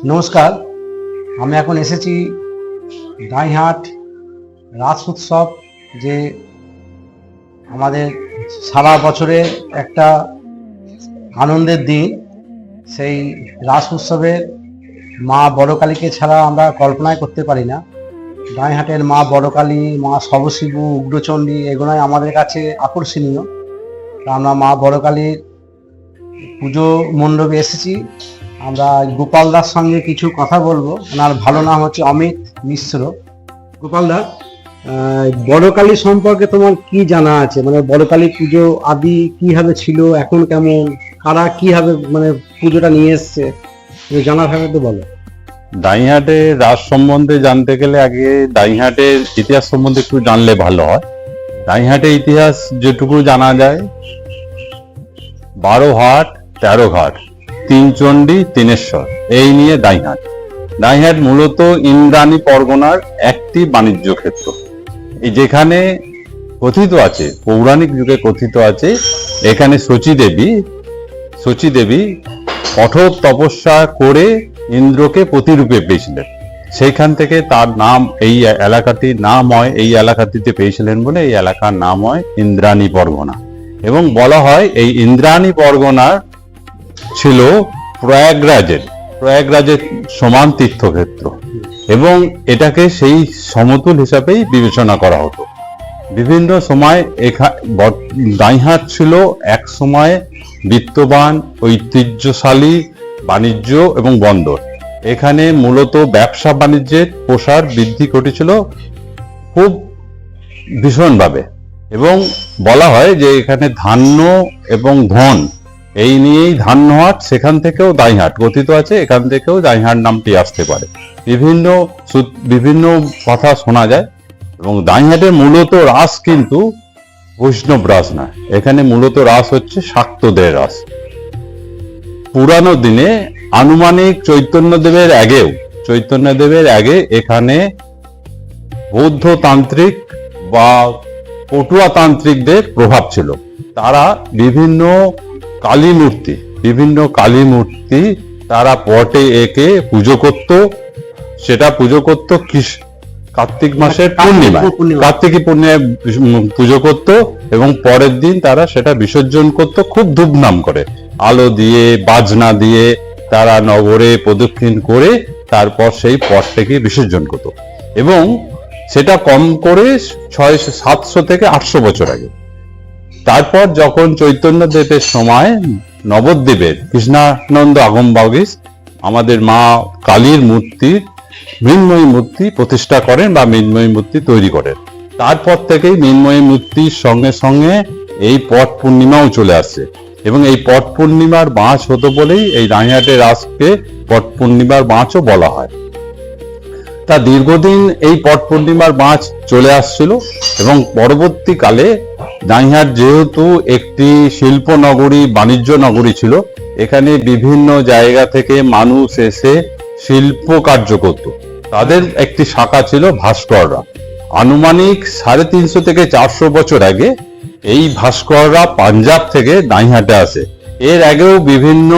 নমস্কার, আমি এখন এসেছি দাঁইহাট রাস উৎসব, যে আমাদের সারা বছরের একটা আনন্দের দিন। সেই রাস উৎসবের মা বড়কালীকে ছাড়া আমরা কল্পনাই করতে পারি না। দাঁইহাটের মা বড়কালী, মা সবশিবু, উগ্রচণ্ডী এগুলোই আমাদের কাছে আকর্ষণীয়। তা আমরা মা বড়কালীর পুজো মণ্ডপে এসেছি। আমরা গোপালদার সঙ্গে কিছু কথা বলবো। ওনার ভালো নাম হচ্ছে অমিত মিশ্র। গোপালদা, বড়কালী সম্পর্কে তোমার কি জানা আছে? মানে বড়কালী পুজো আদি কিভাবে ছিল, এখন কেমন, কারা কিভাবে মানে পুজোটা নিয়ে এসছে, জানা থাকলে তো বলো। দাঁইহাটের রাস সম্বন্ধে জানতে গেলে আগে দাঁইহাটের ইতিহাস সম্বন্ধে একটু জানলে ভালো হয়। দাঁইহাটের ইতিহাস যেটুকু জানা যায়, 12 হাট 13 ঘাট, 3 চণ্ডী 3 এই নিয়ে দাঁইহাট। দাঁইহাট মূলত ইন্দ্রাণী পরগনার একটি বাণিজ্য ক্ষেত্র। এই যেখানে কথিত আছে, পৌরাণিক যুগে কথিত আছে, এখানে শচী দেবী কঠোর তপস্যা করে ইন্দ্রকে প্রতিরূপে পেয়েছিলেন। সেইখান থেকে তার নাম, এই এলাকাটির নাম হয়, এই এলাকাটিতে পেয়েছিলেন বলে এই এলাকার নাম হয় ইন্দ্রাণী পরগনা। এবং বলা হয় এই ইন্দ্রাণী পরগনার ছিল প্রয়াগরাজের সমান তীর্থক্ষেত্র, এবং এটাকে সেই সমতুল হিসাবেই বিবেচনা করা হতো। বিভিন্ন সময় দাঁইহাট ছিল এক সময় বিত্তবান, ঐতিহ্যশালী বাণিজ্য এবং বন্দর। এখানে মূলত ব্যবসা বাণিজ্যের প্রসার বৃদ্ধি ঘটেছিল খুব ভীষণভাবে, এবং বলা হয় যে এখানে ধান্য এবং ধন এই নিয়েই ধান্যহাট, সেখান থেকেও দাঁইহাট কথিত আছে, এখান থেকেও দাঁইহাট নামটি আসতে পারে। বিভিন্ন কথা শোনা যায়। এবং দাঁইহাটের মূলত রাস কিন্তু বৈষ্ণব রাস না, এখানে মূলত রাস হচ্ছে শাক্তদের রাস। পুরানো দিনে আনুমানিক চৈতন্যদেবের আগে এখানে বৌদ্ধ তান্ত্রিক বা পটুয়া তান্ত্রিকদের প্রভাব ছিল। তারা বিভিন্ন কালী মূর্তি তারা পটে এঁকে পুজো করত। সেটা পুজো করত কার্তিক মাসের কার্তিকী পূর্ণিমায় পুজো করত, এবং পরের দিন তারা সেটা বিসর্জন করত খুব ধুমধাম করে, আলো দিয়ে, বাজনা দিয়ে তারা নগরে প্রদক্ষিণ করে তারপর সেই পটটাকে বিসর্জন করত। এবং সেটা কম করে 700 থেকে 800 বছর আগে। তারপর যখন চৈতন্য দেবের সময় নবদ্বীপের কৃষ্ণানন্দ আগমবাগীশ আমাদের মা কালীর মৃন্ময়ী মূর্তি প্রতিষ্ঠা করেন বা মৃন্ময়ী মূর্তি তৈরি করেন। তারপর থেকেই মৃন্ময়ী মূর্তির সঙ্গে সঙ্গে এই পট পূর্ণিমাও চলে আসছে, এবং এই পট পূর্ণিমার বাঁশ হতো বলেই এই দাঁইহাটের রাসকে পট পূর্ণিমার বাঁশও বলা হয়। তা দীর্ঘদিন এই পট পূর্ণিমার বাঁশ চলে আসছিল, এবং পরবর্তীকালে দাঁইহাট যেহেতু একটি শিল্প নগরী, বাণিজ্য নগরী ছিল, এখানে বিভিন্ন জায়গা থেকে মানুষ এসে শিল্প কার্য করত। তাদের একটি শাখা ছিল ভাস্কররা। আনুমানিক 350 থেকে 400 বছর আগে এই ভাস্কররা পাঞ্জাব থেকে দাঁইহাটে আসে। এর আগেও বিভিন্ন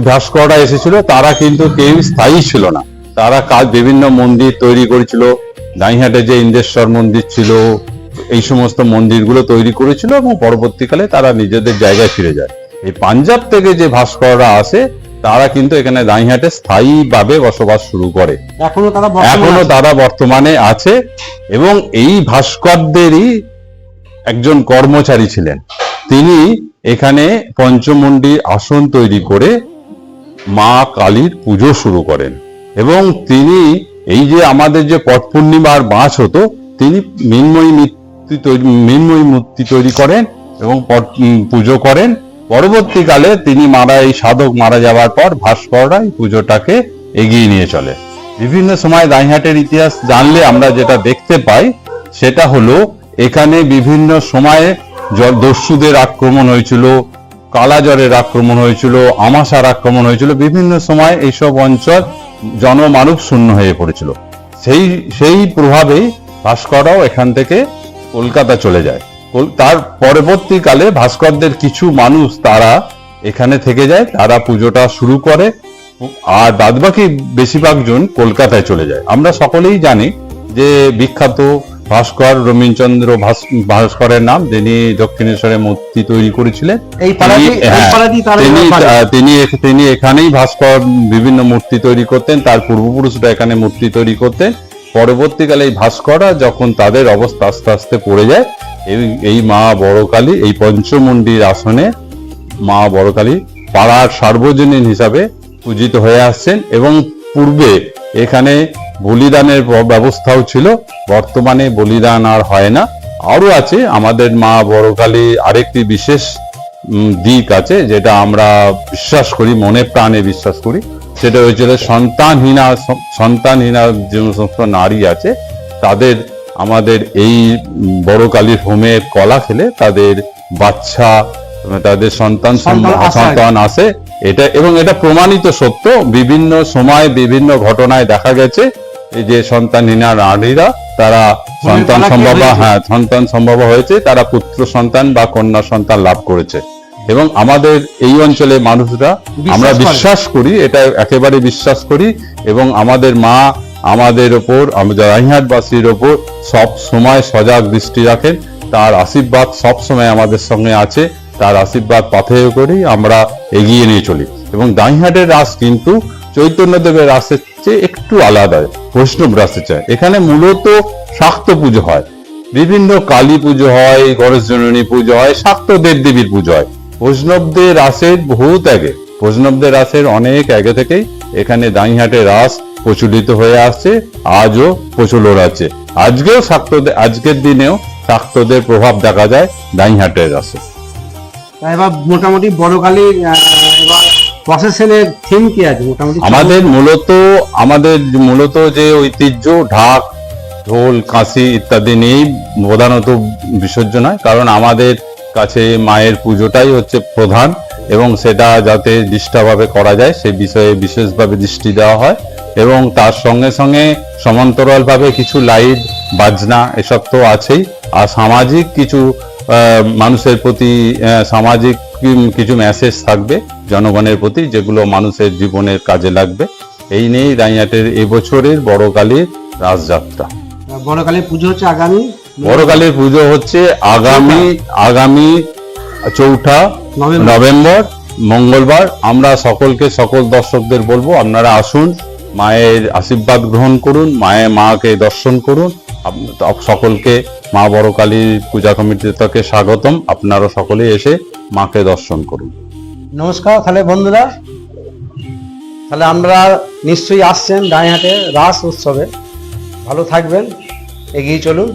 ভাস্কররা এসেছিল, তারা কিন্তু কেউ স্থায়ী ছিল না। তারা বিভিন্ন মন্দির তৈরি করেছিল। দাঁইহাটে যে ইন্দ্রেশ্বর মন্দির ছিল, এই সমস্ত মন্দিরগুলো তৈরি করেছিল, এবং পরবর্তীকালে তারা নিজেদের জায়গায় ফিরে যায়। এই পাঞ্জাব থেকে যে ভাস্কররা আসে তারা কিন্তু এখানে দাঁইহাটে স্থায়ীভাবে বসবাস শুরু করে। এখনো তারা বর্তমানে আছে, এবং এই ভাস্করদেরই একজন কর্মচারী ছিলেন। তিনি এখানে পঞ্চমুণ্ডী আসন তৈরি করে মা কালীর পুজো শুরু করেন, এবং তিনি এই যে আমাদের যে পট পূর্ণিমার বাঁশ হতো, তিনি মৃন্ময়ী মূর্তি তৈরি করেন এবং পুজো করেন। পরবর্তীকালে তিনি এই সাধক মারা যাওয়ার পর ভাস্কররা এই পুজোটাকে এগিয়ে নিয়ে চলে। বিভিন্ন সময় দাঁইহাটের ইতিহাস জানলে আমরা যেটা দেখতে পাই, সেটা হলো এখানে বিভিন্ন সময়ে দস্যুদের আক্রমণ হয়েছিল, কালাজ্বরের আক্রমণ হয়েছিল, আমাশার আক্রমণ হয়েছিল। বিভিন্ন সময় এইসব অঞ্চল জনমানব শূন্য হয়ে পড়েছিল। সেই প্রভাবেই ভাস্কররাও এখান থেকে কলকাতা চলে যায়। তার পরবর্তীকালে ভাস্করদের কিছু মানুষ তারা এখানে থেকে যায়, তারা পুজোটা শুরু করে। আর বাদবাকি বেশিরভাগ জন কলকাতায় চলে যায়। আমরা সকলেই জানি যে বিখ্যাত ভাস্কর রবীন্দ্রচন্দ্র ভাস্করের নাম, যিনি দক্ষিণেশ্বরে মূর্তি তৈরি করেছিলেন। এই পাড়াটি তিনি এখানেই ভাস্কর বিভিন্ন মূর্তি তৈরি করতেন, তার পূর্বপুরুষরা এখানে মূর্তি তৈরি করতেন। পরবর্তীকালে এই ভাস্কররা যখন তাদের অবস্থা আস্তে আস্তে পড়ে যায়, এই মা বড়কালী এই পঞ্চমুণ্ডির আসনে মা বড়কালী পাড়ার সার্বজনীন হিসাবে পূজিত হয়ে আসছেন। এবং পূর্বে এখানে বলিদানের ব্যবস্থাও ছিল, বর্তমানে বলিদান আর হয় না। আরো আছে আমাদের মা বড়কালী আরেকটি বিশেষ দিক আছে, যেটা আমরা বিশ্বাস করি, মনে প্রাণে বিশ্বাস করি। সেটা হয়েছিল সন্তানহীনা যে সমস্ত নারী আছে তাদের আমাদের এই বড়কালীর হোমের কলা খেলে তাদের বাচ্চা, তাদের সন্তান আসে। এটা প্রমাণিত সত্য। বিভিন্ন সময় বিভিন্ন ঘটনায় দেখা গেছে এই যে সন্তানহীনা নারীরা তারা সন্তান সম্ভব হয়েছে, তারা পুত্র সন্তান বা কন্যা সন্তান লাভ করেছে। এবং আমাদের এই অঞ্চলে মানুষরা আমরা বিশ্বাস করি, এটা একেবারে বিশ্বাস করি। এবং আমাদের মা আমাদের ওপর, আমাদের রাইহাটবাসীর ওপর সব সময় সজাগ দৃষ্টি রাখেন। তার আশীর্বাদ সব সময় আমাদের সঙ্গে আছে। তার আশীর্বাদ পাথেয় করেই আমরা এগিয়ে নিয়ে চলি। এবং দাইহাটের রাস কিন্তু চৈতন্যদেবের রাসের চেয়ে একটু আলাদা, বৈষ্ণব রাসের চেয়ে। এখানে মূলত শাক্ত পুজো হয়, বিভিন্ন কালী পুজো হয়, গণেশ জননী পুজো হয়, শাক্ত দেবদেবীর পুজো হয়। বৈষ্ণবদের রাসের বহুত আগে, বৈষ্ণবদের রাসের অনেক আগে থেকেই এখানে দাইহাটের রাস প্রচলিত হয়ে আসছে, আজও প্রচলন আছে। আজকের দিনেও শাক্তদের প্রভাব দেখা যায় দাইহাটের রাসে। এবার মোটামুটি বড়কালীর এবার প্রসেশনের থিম কি আছে মোটামুটি? আমাদের মূলত যে ঐতিহ্য, ঢাক, ঢোল, কাঁসি ইত্যাদি নিয়েই প্রধানত বিসর্জন হয়। কারণ আমাদের কাছে মায়ের পুজোটাই হচ্ছে প্রধান, এবং সেটা যাতে দৃষ্টভাবে করা যায় সে বিষয়ে বিশেষভাবে দৃষ্টি দেওয়া হয়। এবং তার সঙ্গে সঙ্গে সমান্তরালভাবে কিছু লাইট, বাজনা এসব তো আছেই। আর সামাজিক কিছু মানুষের প্রতি সামাজিক কিছু মেসেজ থাকবে জনগণের প্রতি, যেগুলো মানুষের জীবনের কাজে লাগবে। এই নিয়েই দাইহাটের এবছরের বড়কালীর রাসযাত্রা। বড়কালীর পুজো হচ্ছে আগামী 4 নভেম্বর মঙ্গলবার। আমরা সকল দর্শকদের বলবো, আপনারা আসুন, মায়ের আশীর্বাদ গ্রহণ করুন, মাকে দর্শন করুন। সকলকে মা বড়কালী পূজা কমিটির থেকে স্বাগতম। আপনারা সকলে এসে মাকে দর্শন করুন। নমস্কার। তাহলে বন্ধুরা, তাহলে আমরা নিশ্চয়ই আসছেন দাইহাটে রাস উৎসবে। ভালো থাকবেন, এগিয়ে চলুন।